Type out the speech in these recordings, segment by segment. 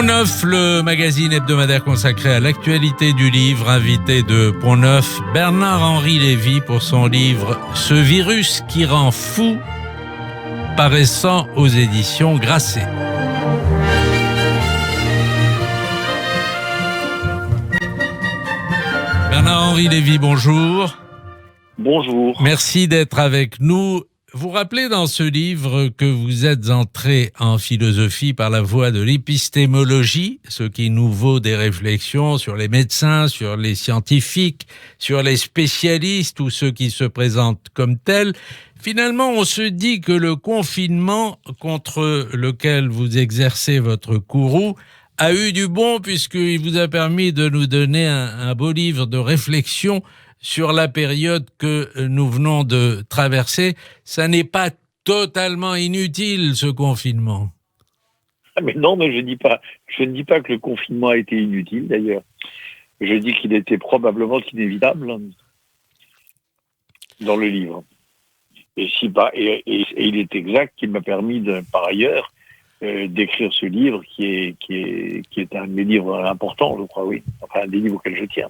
Pont-Neuf, le magazine hebdomadaire consacré à l'actualité du livre. Invité de Pont-Neuf, Bernard-Henri Lévy pour son livre « Ce virus qui rend fou », paraissant aux éditions Grasset. Bernard-Henri Lévy, bonjour. Bonjour. Merci d'être avec nous. Vous rappelez dans ce livre que vous êtes entré en philosophie par la voie de l'épistémologie, ce qui nous vaut des réflexions sur les médecins, sur les scientifiques, sur les spécialistes ou ceux qui se présentent comme tels. Finalement, on se dit que le confinement contre lequel vous exercez votre courroux a eu du bon puisqu'il vous a permis de nous donner un beau livre de réflexion sur la période que nous venons de traverser. Ça n'est pas totalement inutile, ce confinement. Mais non, mais je ne dis pas que le confinement a été inutile, d'ailleurs. Je dis qu'il était probablement inévitable dans le livre. Et il est exact qu'il m'a permis, par ailleurs, d'écrire ce livre qui est un des livres importants, je crois, oui. Enfin, un des livres auxquels je tiens.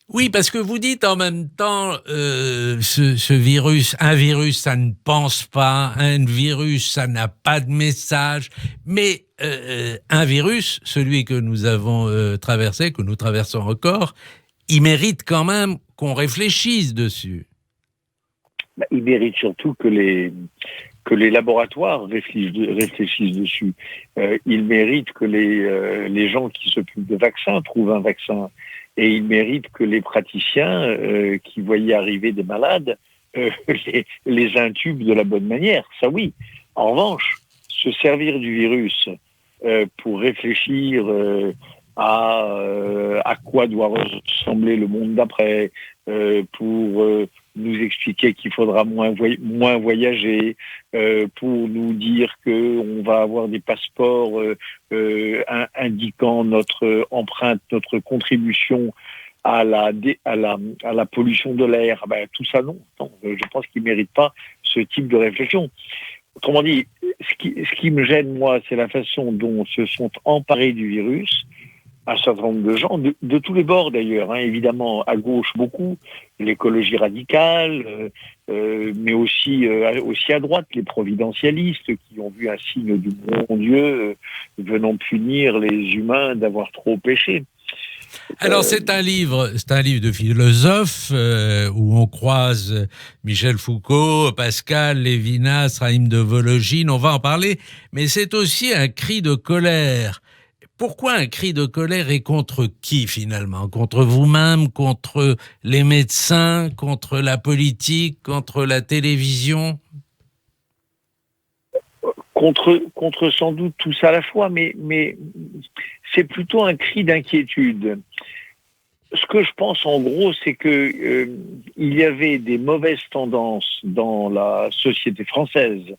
Oui, parce que vous dites en même temps, ce virus, un virus, ça ne pense pas, un virus, ça n'a pas de message, mais un virus, celui que nous avons traversé, que nous traversons encore, il mérite quand même qu'on réfléchisse dessus. Il mérite surtout que les laboratoires réfléchissent dessus. Il mérite que les gens qui s'occupent de vaccins trouvent un vaccin. Et il mérite que les praticiens qui voyaient arriver des malades les intubent de la bonne manière. Ça oui. En revanche, se servir du virus pour réfléchir à quoi doit ressembler le monde d'après, pour nous expliquer qu'il faudra moins voyager, pour nous dire qu'on va avoir des passeports indiquant notre empreinte, notre contribution à la pollution de l'air. Tout ça, non. Je pense qu'il ne mérite pas ce type de réflexion. Autrement dit, ce qui me gêne, moi, c'est la façon dont se sont emparés du virus un certain nombre de gens, de tous les bords d'ailleurs, évidemment, à gauche beaucoup, l'écologie radicale, mais aussi à droite, les providentialistes qui ont vu un signe du bon Dieu venant punir les humains d'avoir trop péché. Alors c'est un livre de philosophes où on croise Michel Foucault, Pascal, Lévinas, Raïm de Vologine, on va en parler, mais c'est aussi un cri de colère. Pourquoi un cri de colère et contre qui finalement ? Contre vous-même, contre les médecins, contre la politique, contre la télévision ? Contre sans doute tous à la fois, mais c'est plutôt un cri d'inquiétude. Ce que je pense en gros, c'est que il y avait des mauvaises tendances dans la société française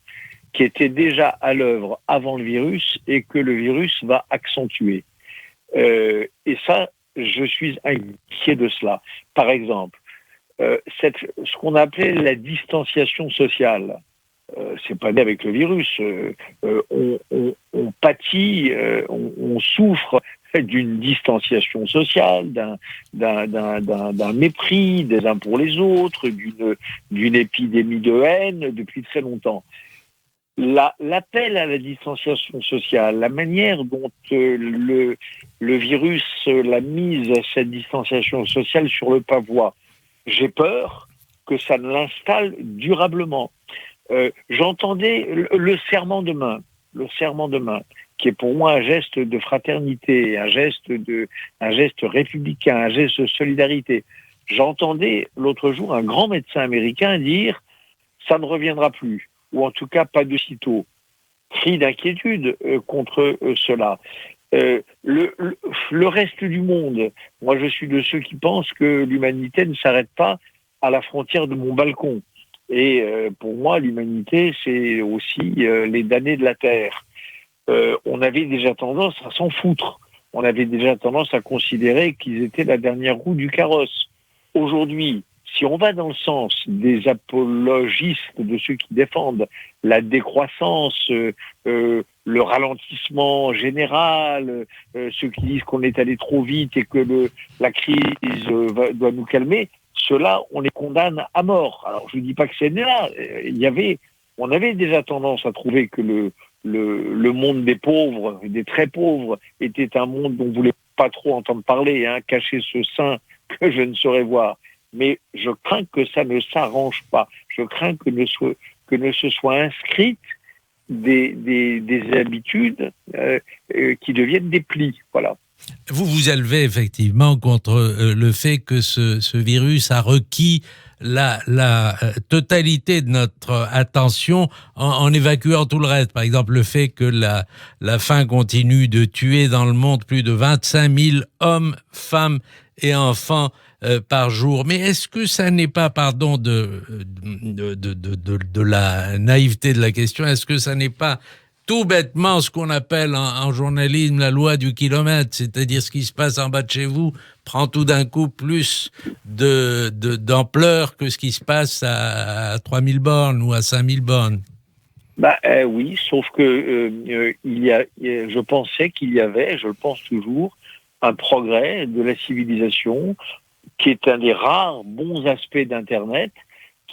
qui était déjà à l'œuvre avant le virus et que le virus va accentuer. Et ça, je suis inquiet de cela. Par exemple, ce qu'on appelait la distanciation sociale, c'est pas né avec le virus. On pâtit, on souffre d'une distanciation sociale, d'un mépris des uns pour les autres, d'une épidémie de haine depuis très longtemps. L'appel à la distanciation sociale, la manière dont le virus l'a mise, cette distanciation sociale, sur le pavois, j'ai peur que ça ne l'installe durablement. J'entendais le serment de main, qui est pour moi un geste de fraternité, un geste républicain, un geste de solidarité. J'entendais l'autre jour un grand médecin américain dire « ça ne reviendra plus ». Ou en tout cas pas de sitôt. Cri d'inquiétude contre cela. Le reste du monde, moi je suis de ceux qui pensent que l'humanité ne s'arrête pas à la frontière de mon balcon. Et pour moi, l'humanité, c'est aussi les damnés de la Terre. On avait déjà tendance à s'en foutre. On avait déjà tendance à considérer qu'ils étaient la dernière roue du carrosse. Aujourd'hui, si on va dans le sens des apologistes, de ceux qui défendent la décroissance, le ralentissement général, ceux qui disent qu'on est allé trop vite et que la crise doit nous calmer, ceux-là, on les condamne à mort. Alors, je ne dis pas que c'est là. On avait déjà tendance à trouver que le monde des pauvres, des très pauvres, était un monde dont on ne voulait pas trop entendre parler, cacher ce sein que je ne saurais voir. Mais je crains que ça ne s'arrange pas. Je crains que ne se soient inscrites des habitudes qui deviennent des plis. Voilà. Vous vous élevez effectivement contre le fait que ce virus a requis la totalité de notre attention en évacuant tout le reste. Par exemple, le fait que la faim continue de tuer dans le monde plus de 25 000 hommes, femmes et enfants par jour. Mais est-ce que ça n'est pas, pardon de la naïveté de la question, est-ce que ça n'est pas tout bêtement ce qu'on appelle en journalisme la loi du kilomètre, c'est-à-dire ce qui se passe en bas de chez vous prend tout d'un coup plus d'ampleur que ce qui se passe à 3000 bornes ou à 5000 bornes? Oui, sauf que je pensais qu'il y avait, je le pense toujours, un progrès de la civilisation qui est un des rares bons aspects d'Internet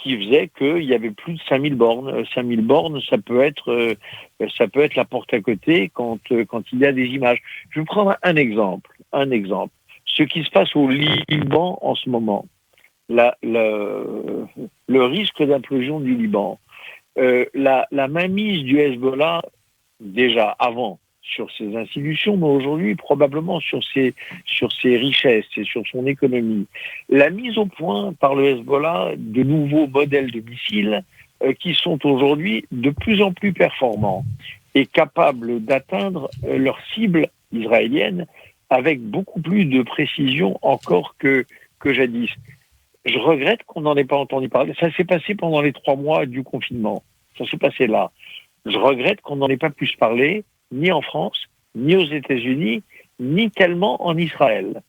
qui faisait qu'il y avait plus de 5000 bornes. 5000 bornes, ça peut être la porte à côté quand il y a des images. Je vais prendre un exemple. Ce qui se passe au Liban en ce moment, le risque d'implosion du Liban, la mainmise du Hezbollah, déjà avant, sur ses institutions, mais aujourd'hui probablement sur ses richesses et sur son économie. La mise au point par le Hezbollah de nouveaux modèles de missiles qui sont aujourd'hui de plus en plus performants et capables d'atteindre leurs cibles israéliennes avec beaucoup plus de précision encore que jadis. Je regrette qu'on n'en ait pas entendu parler. Ça s'est passé pendant les 3 mois du confinement. Ça s'est passé là. Je regrette qu'on n'en ait pas pu se parler ni en France, ni aux États-Unis, ni tellement en Israël.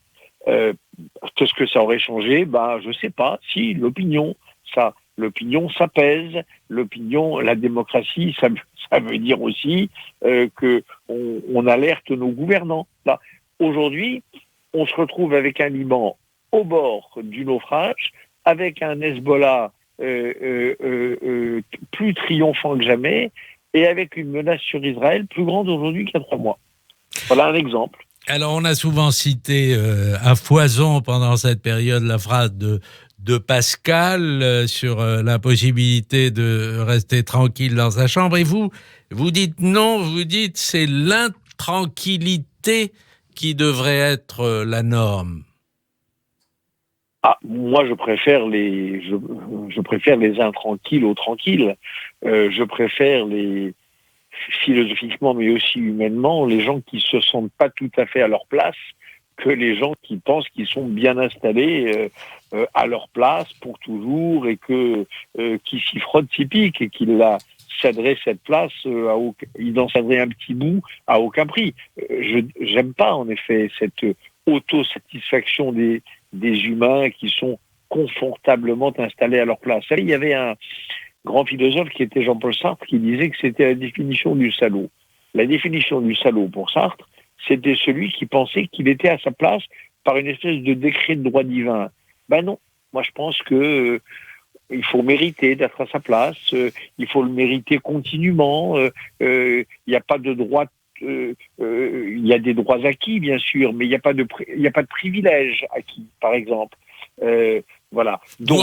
Qu'est-ce que ça aurait changé ? Je ne sais pas. Si, l'opinion s'apaise. L'opinion, la démocratie, ça veut dire aussi qu'on alerte nos gouvernants. Là, aujourd'hui, on se retrouve avec un Liban au bord du naufrage, avec un Hezbollah plus triomphant que jamais, et avec une menace sur Israël plus grande aujourd'hui qu'il y a 3 mois. Voilà un exemple. Alors, on a souvent cité à foison pendant cette période la phrase de Pascal sur la possibilité de rester tranquille dans sa chambre. Et vous dites non, vous dites c'est l'intranquillité qui devrait être la norme. Moi, je préfère les intranquilles aux tranquilles. Je préfère philosophiquement, mais aussi humainement, les gens qui se sentent pas tout à fait à leur place, que les gens qui pensent qu'ils sont bien installés à leur place pour toujours et qui s'y frottent, s'y piquent et qu'ils céderaient cette place, ils en céderaient un petit bout à aucun prix. J'aime pas en effet cette autosatisfaction des humains qui sont confortablement installés à leur place. Il y avait un grand philosophe qui était Jean-Paul Sartre qui disait que c'était la définition du salaud. La définition du salaud pour Sartre, c'était celui qui pensait qu'il était à sa place par une espèce de décret de droit divin. Non, moi je pense que il faut mériter d'être à sa place, il faut le mériter continuellement, il n'y a pas de droit. Il y a des droits acquis, bien sûr, mais il n'y a pas de privilèges acquis, par exemple. Voilà. Donc,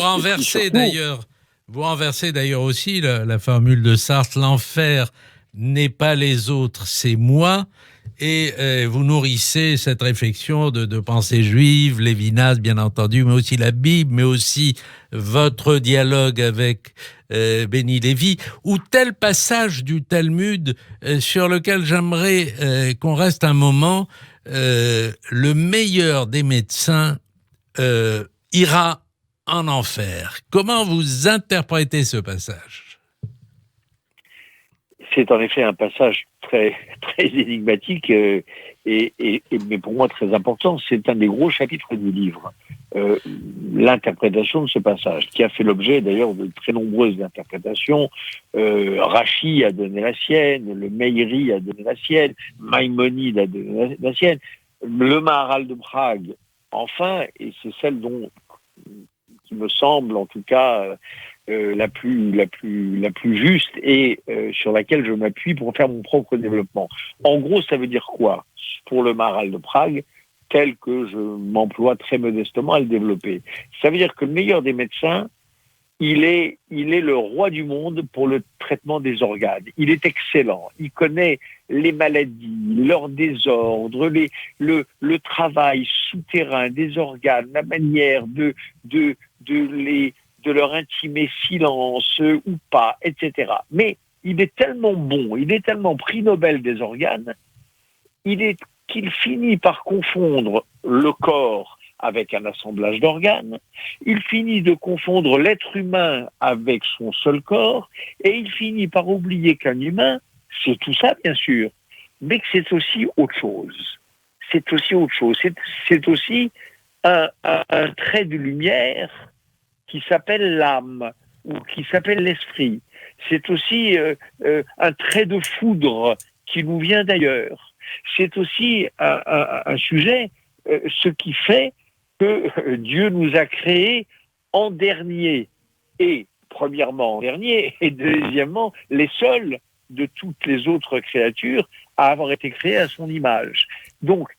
vous renversez d'ailleurs aussi la formule de Sartre, l'enfer n'est pas les autres, c'est moi. Et vous nourrissez cette réflexion de pensée juive, Lévinas bien entendu, mais aussi la Bible, mais aussi votre dialogue avec Béni Lévy, ou tel passage du Talmud sur lequel j'aimerais qu'on reste un moment, le meilleur des médecins ira en enfer. Comment vous interprétez ce passage ? C'est en effet un passage très, très énigmatique mais pour moi très important. C'est un des gros chapitres du livre. l'interprétation de ce passage, qui a fait l'objet d'ailleurs de très nombreuses interprétations. Rachi a donné la sienne, le Meiri a donné la sienne, Maïmonide a donné la sienne, le Maharal de Prague, enfin, et c'est celle qui me semble en tout cas la plus juste et sur laquelle je m'appuie pour faire mon propre développement. En gros, ça veut dire quoi pour le Maharal de Prague, tel que je m'emploie très modestement à le développer? Ça veut dire que le meilleur des médecins, il est le roi du monde pour le traitement des organes. Il est excellent. Il connaît les maladies, leurs désordres, le travail souterrain des organes, la manière de leur intimer silence ou pas, etc. Mais il est tellement bon, il est tellement prix Nobel des organes, qu'il finit par confondre le corps avec un assemblage d'organes, il finit de confondre l'être humain avec son seul corps, et il finit par oublier qu'un humain, c'est tout ça bien sûr, mais que c'est aussi autre chose. C'est aussi autre chose. C'est aussi un trait de lumière qui s'appelle l'âme, ou qui s'appelle l'esprit. C'est aussi un trait de foudre qui nous vient d'ailleurs. C'est aussi un sujet, ce qui fait que Dieu nous a créés en dernier, et premièrement en dernier, et deuxièmement les seuls de toutes les autres créatures à avoir été créés à son image. Donc,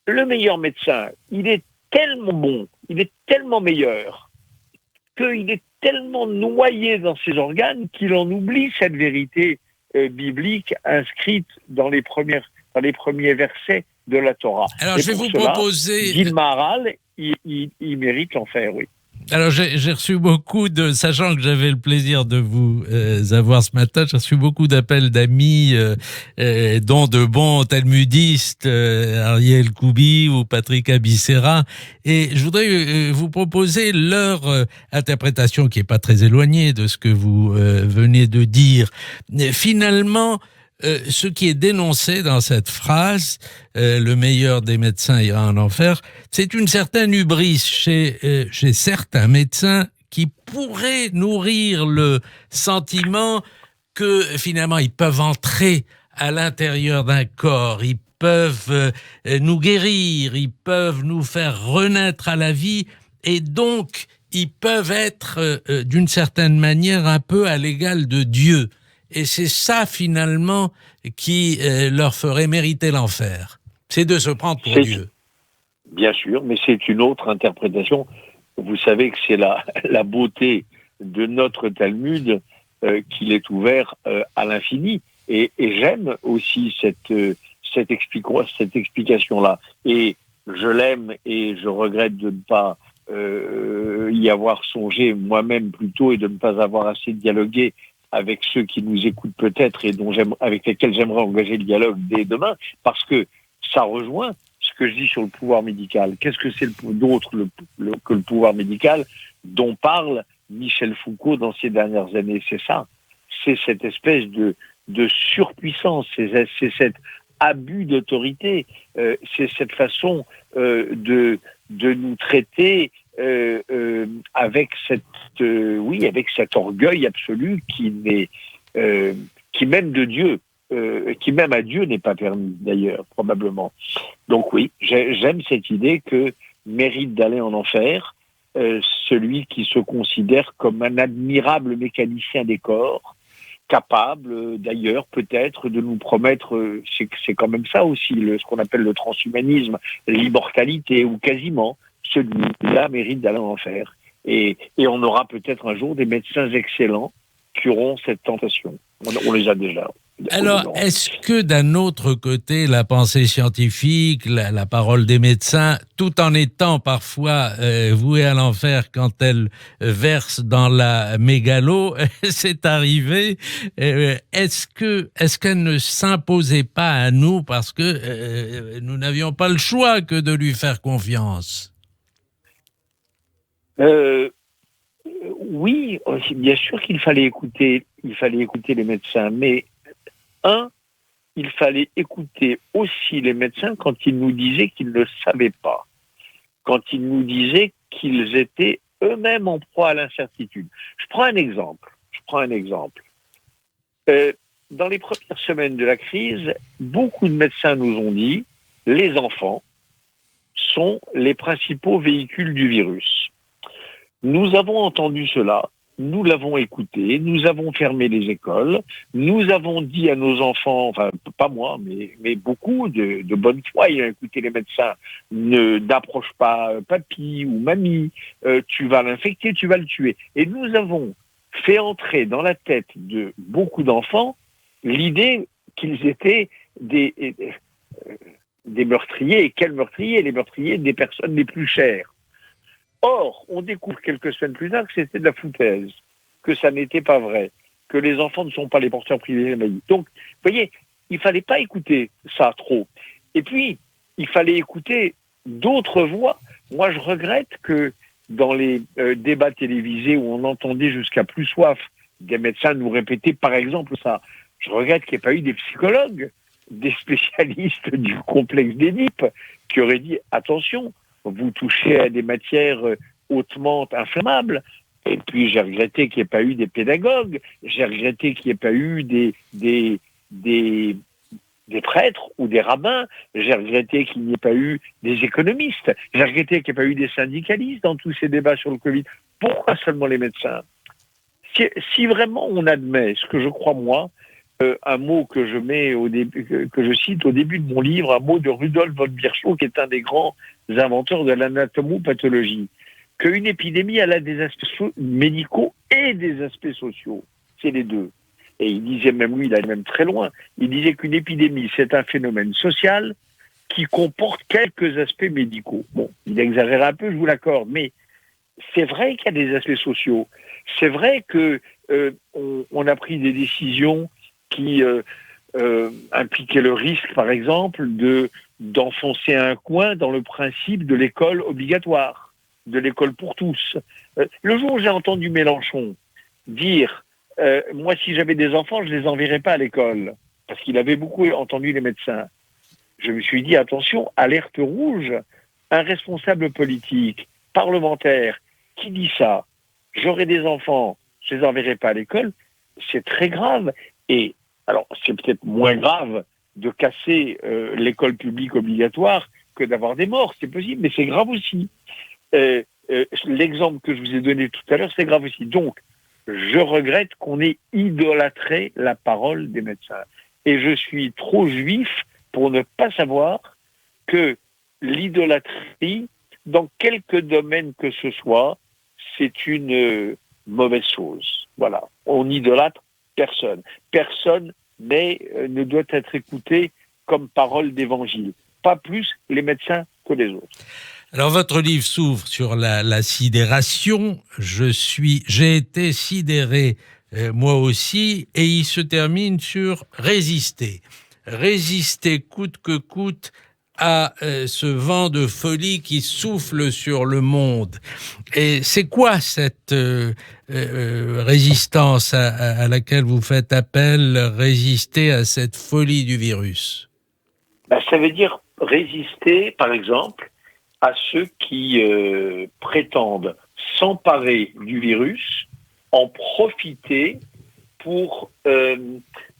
le meilleur médecin, il est tellement bon, il est tellement meilleur, qu'il est tellement noyé dans ses organes qu'il en oublie cette vérité biblique inscrite dans les premiers versets de la Torah. Alors, et je vais pour vous cela, proposer... Guy Maharal, il mérite l'enfer, oui. Alors, j'ai reçu beaucoup sachant que j'avais le plaisir de vous avoir ce matin, j'ai reçu beaucoup d'appels d'amis, dont de bons talmudistes, Ariel Koubi ou Patrick Abissera, et je voudrais vous proposer leur interprétation, qui est pas très éloignée de ce que vous venez de dire. Finalement, ce qui est dénoncé dans cette phrase, le meilleur des médecins ira en enfer, c'est une certaine hubris chez certains médecins qui pourraient nourrir le sentiment que finalement ils peuvent entrer à l'intérieur d'un corps, ils peuvent nous guérir, ils peuvent nous faire renaître à la vie, et donc ils peuvent être d'une certaine manière un peu à l'égal de Dieu. Et c'est ça, finalement, qui leur ferait mériter l'enfer. C'est de se prendre pour Dieu. Bien sûr, mais c'est une autre interprétation. Vous savez que c'est la beauté de notre Talmud qu'il est ouvert à l'infini. Et j'aime aussi cette explication-là. Et je l'aime et je regrette de ne pas y avoir songé moi-même plus tôt et de ne pas avoir assez dialogué avec ceux qui nous écoutent peut-être et avec lesquels j'aimerais engager le dialogue dès demain, parce que ça rejoint ce que je dis sur le pouvoir médical. Qu'est-ce que c'est d'autre que le pouvoir médical dont parle Michel Foucault dans ces dernières années? C'est ça. C'est cette espèce de surpuissance, c'est cet abus d'autorité, c'est cette façon de nous traiter avec cet orgueil absolu qui même de Dieu, qui même à Dieu n'est pas permis d'ailleurs, probablement. Donc oui, j'aime cette idée que mérite d'aller en enfer celui qui se considère comme un admirable mécanicien des corps, capable d'ailleurs peut-être de nous promettre, c'est quand même ça aussi, ce qu'on appelle le transhumanisme, l'immortalité ou quasiment. Celui-là mérite d'aller en enfer. Et on aura peut-être un jour des médecins excellents qui auront cette tentation. On les a déjà. Alors, est-ce que d'un autre côté, la pensée scientifique, la parole des médecins, tout en étant parfois vouée à l'enfer quand elle verse dans la mégalo, c'est arrivé, est-ce qu'elle ne s'imposait pas à nous parce que nous n'avions pas le choix que de lui faire confiance? Oui, bien sûr qu'il fallait écouter les médecins, mais il fallait écouter aussi les médecins quand ils nous disaient qu'ils ne savaient pas, quand ils nous disaient qu'ils étaient eux-mêmes en proie à l'incertitude. Je prends un exemple. Dans les premières semaines de la crise, beaucoup de médecins nous ont dit les enfants sont les principaux véhicules du virus. Nous avons entendu cela, nous l'avons écouté, nous avons fermé les écoles, nous avons dit à nos enfants, enfin pas moi, mais beaucoup de bonne foi ayant écouté les médecins, n'approche pas papy ou mamie, tu vas l'infecter, tu vas le tuer. Et nous avons fait entrer dans la tête de beaucoup d'enfants l'idée qu'ils étaient des meurtriers. Et quels meurtriers? Les meurtriers des personnes les plus chères. Or, on découvre quelques semaines plus tard que c'était de la foutaise, que ça n'était pas vrai, que les enfants ne sont pas les porteurs privés de la maladie. Donc, vous voyez, il ne fallait pas écouter ça trop. Et puis, il fallait écouter d'autres voix. Moi, je regrette que dans les débats télévisés où on entendait jusqu'à plus soif des médecins nous répéter, par exemple, ça, je regrette qu'il n'y ait pas eu des psychologues, des spécialistes du complexe d'Édipe qui auraient dit « Attention, vous touchez à des matières hautement inflammables ». Et puis j'ai regretté qu'il n'y ait pas eu des pédagogues, j'ai regretté qu'il n'y ait pas eu des prêtres ou des rabbins, j'ai regretté qu'il n'y ait pas eu des économistes, j'ai regretté qu'il n'y ait pas eu des syndicalistes dans tous ces débats sur le Covid. Pourquoi seulement les médecins? Si vraiment on admet ce que je crois moi, un mot que je mets que je cite au début de mon livre, un mot de Rudolf von Virchow, qui est un des grands inventeurs de l'anatomopathologie, qu'une épidémie, elle a des aspects médicaux et des aspects sociaux. C'est les deux. Et il disait même, lui, il allait même très loin, il disait qu'une épidémie, c'est un phénomène social qui comporte quelques aspects médicaux. Bon, il exagère un peu, je vous l'accorde, mais c'est vrai qu'il y a des aspects sociaux. C'est vrai que on a pris des décisions qui impliquaient le risque, par exemple, d'enfoncer un coin dans le principe de l'école obligatoire, de l'école pour tous. Le jour où j'ai entendu Mélenchon dire moi, si j'avais des enfants, je ne les enverrais pas à l'école, parce qu'il avait beaucoup entendu les médecins, je me suis dit, attention, alerte rouge, un responsable politique, parlementaire, qui dit ça, j'aurai des enfants, je ne les enverrai pas à l'école, c'est très grave. Et alors, c'est peut-être moins grave de casser l'école publique obligatoire que d'avoir des morts, c'est possible, mais c'est grave aussi. L'exemple que je vous ai donné tout à l'heure, c'est grave aussi. Donc, je regrette qu'on ait idolâtré la parole des médecins. Et je suis trop juif pour ne pas savoir que l'idolâtrie, dans quelque domaine que ce soit, c'est une mauvaise chose. Voilà. On idolâtre personne. Personne ne doit être écouté comme parole d'évangile. Pas plus les médecins que les autres. Alors, votre livre s'ouvre sur la sidération. J'ai été sidéré, moi aussi, et il se termine sur résister. Résister coûte que coûte à ce vent de folie qui souffle sur le monde. Et c'est quoi cette résistance à laquelle vous faites appel, résister à cette folie du virus? Ça veut dire résister, par exemple, à ceux qui prétendent s'emparer du virus, en profiter pour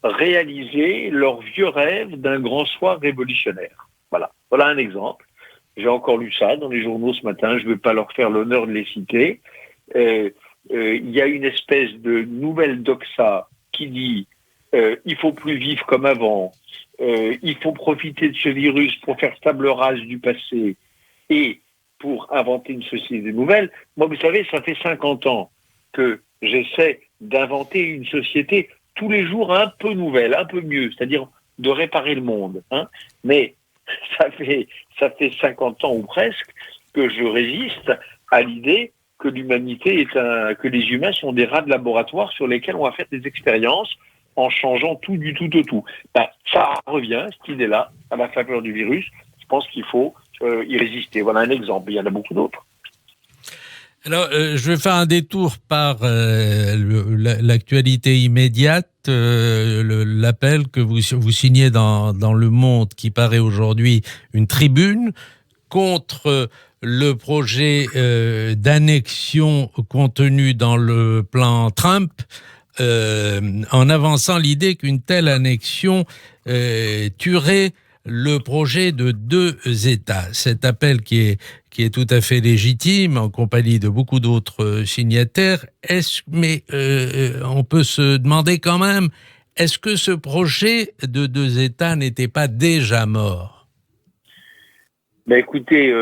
réaliser leur vieux rêve d'un grand soir révolutionnaire. Voilà un exemple. J'ai encore lu ça dans les journaux ce matin, je ne vais pas leur faire l'honneur de les citer. Il y a une espèce de nouvelle doxa qui dit il faut plus vivre comme avant, il faut profiter de ce virus pour faire table rase du passé, et pour inventer une société nouvelle. Moi, vous savez, ça fait 50 ans que j'essaie d'inventer une société tous les jours un peu nouvelle, un peu mieux, c'est-à-dire de réparer le monde. Mais ça fait 50 ans ou presque que je résiste à l'idée que l'humanité que les humains sont des rats de laboratoire sur lesquels on va faire des expériences en changeant tout du tout au tout. Ça revient, cette idée-là, à la faveur du virus. Je pense qu'il faut y résister. Voilà un exemple. Il y en a beaucoup d'autres. Alors, je vais faire un détour par l'actualité immédiate, l'appel que vous signez dans Le Monde, qui paraît aujourd'hui, une tribune contre le projet d'annexion contenu dans le plan Trump, en avançant l'idée qu'une telle annexion tuerait le projet de 2 États. Cet appel qui est tout à fait légitime, en compagnie de beaucoup d'autres signataires, mais on peut se demander quand même, est-ce que ce projet de 2 États n'était pas déjà mort? Écoutez,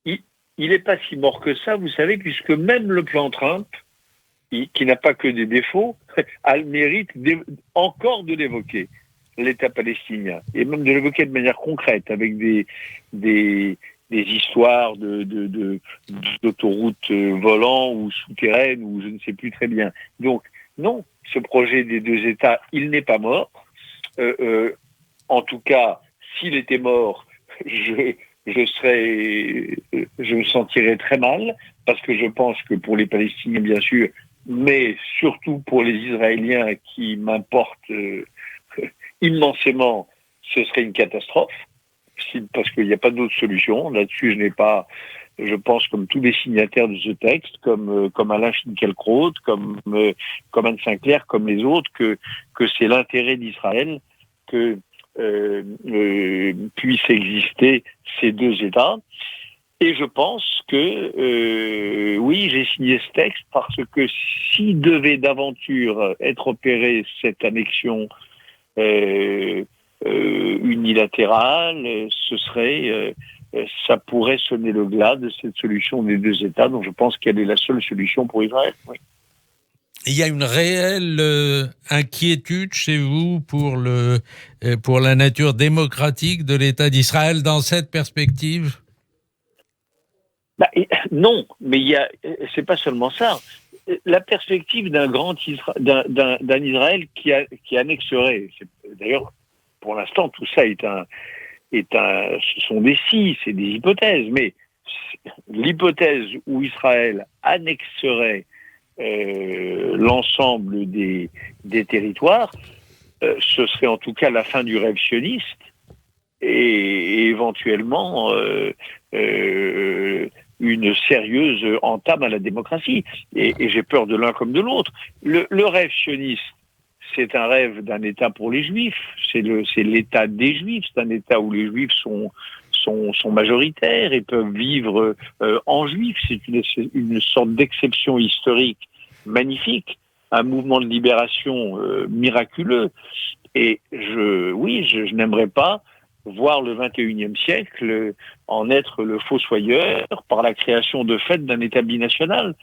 il n'est pas si mort que ça, vous savez, puisque même le plan Trump, qui n'a pas que des défauts, a le mérite encore de l'évoquer, l'État palestinien, et même de l'évoquer de manière concrète, avec des histoires d'autoroutes volant ou souterraines, ou je ne sais plus très bien. Donc, non, ce projet des 2 États, il n'est pas mort. En tout cas, s'il était mort, je me sentirais très mal, parce que je pense que pour les Palestiniens, bien sûr, mais surtout pour les Israéliens qui m'importent immensément, ce serait une catastrophe, parce qu'il n'y a pas d'autre solution. Là-dessus, je pense, comme tous les signataires de ce texte, comme Alain Finkielkraut, comme Anne Sinclair, comme les autres, que c'est l'intérêt d'Israël que puissent exister ces 2 États. Et je pense que, oui, j'ai signé ce texte parce que s'il devait d'aventure être opérée cette annexion unilatérale, ça pourrait sonner le glas de cette solution des 2 États, donc je pense qu'elle est la seule solution pour Israël. Oui. Il y a une réelle inquiétude chez vous pour la nature démocratique de l'État d'Israël dans cette perspective? Non, mais c'est pas seulement ça. La perspective d'un Israël qui annexerait. D'ailleurs, pour l'instant, tout ça ce sont des si, c'est des hypothèses. Mais l'hypothèse où Israël annexerait l'ensemble des territoires, ce serait en tout cas la fin du rêve sioniste et éventuellement une sérieuse entame à la démocratie. Et j'ai peur de l'un comme de l'autre. Le rêve sioniste, c'est un rêve d'un État pour les Juifs. C'est l'État des Juifs. C'est un État où les Juifs sont majoritaires et peuvent vivre en Juifs. C'est une sorte d'exception historique magnifique, un mouvement de libération miraculeux. Et je n'aimerais pas voir le XXIe siècle en être le fossoyeur par la création de fait d'un État binational.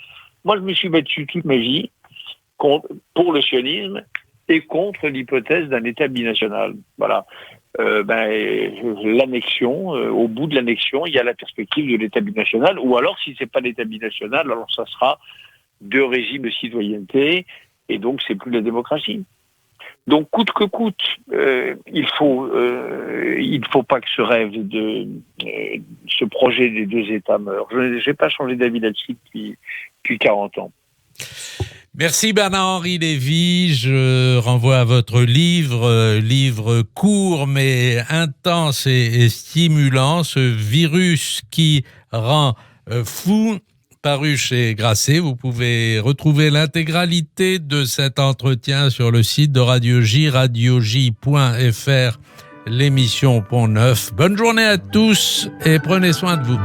Moi, je me suis battu toute ma vie pour le sionisme et contre l'hypothèse d'un État binational. Voilà. L'annexion, au bout de l'annexion, il y a la perspective de l'État binational, ou alors, si c'est pas l'État binational, alors ça sera 2 régimes de citoyenneté, et donc c'est plus la démocratie. Donc, coûte que coûte, il faut pas que ce rêve ce projet des 2 États meure. Je n'ai pas changé d'avis là-dessus depuis 40 ans. Merci Bernard-Henri Lévy. Je renvoie à votre livre court mais intense et stimulant, ce virus qui rend fou, paru chez Grasset. Vous pouvez retrouver l'intégralité de cet entretien sur le site de Radio J, radioj.fr, l'émission Pont Neuf. Bonne journée à tous et prenez soin de vous.